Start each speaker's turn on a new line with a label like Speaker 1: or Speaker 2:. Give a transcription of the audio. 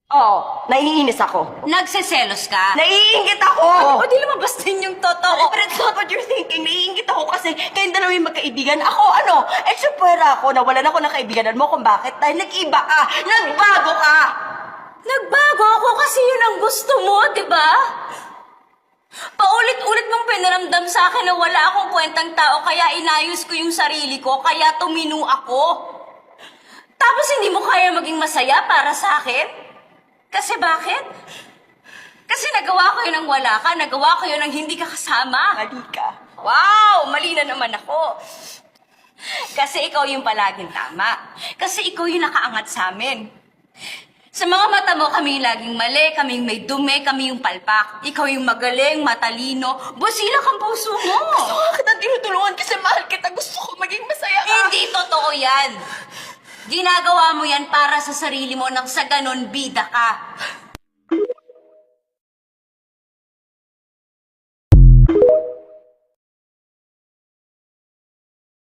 Speaker 1: Oo, naiinis ako.
Speaker 2: Nagseselos ka?
Speaker 1: Naiingit ako!
Speaker 2: O di lumabas din yung totoo.
Speaker 1: But it's not what you're thinking. Naiingit ako kasi kayong dalawa yung magkaibigan. Ako ano? Eksupwera ako. Nawalan ako ng kaibiganan mo kung bakit. Dahil nag-iba ka. Nagbago ka!
Speaker 2: Nagbago ako kasi yun ang gusto mo, di ba? Paulit-ulit mong pinaramdam sa akin na wala akong kwentang tao kaya inayos ko yung sarili ko, kaya tumino ako. Tapos hindi mo kaya maging masaya para sa akin? Kasi bakit? Kasi nagawa ko yun ng wala ka, nagawa ko yun ng hindi ka kasama.
Speaker 1: Mali ka.
Speaker 2: Wow! Mali na naman ako. Kasi ikaw yung palaging tama. Kasi ikaw yung nakaangat sa amin. Sa mga mata mo, kami yung laging mali, kami yung may dumi, kami yung palpak. Ikaw yung magaling, matalino, busilak ang puso mo.
Speaker 1: Gusto nga kitang tinutulungan kasi mahal kita. Gusto ko maging masaya ka.
Speaker 2: Hindi totoo yan. Ginagawa mo yan para sa sarili mo nang sa ganon bida ka.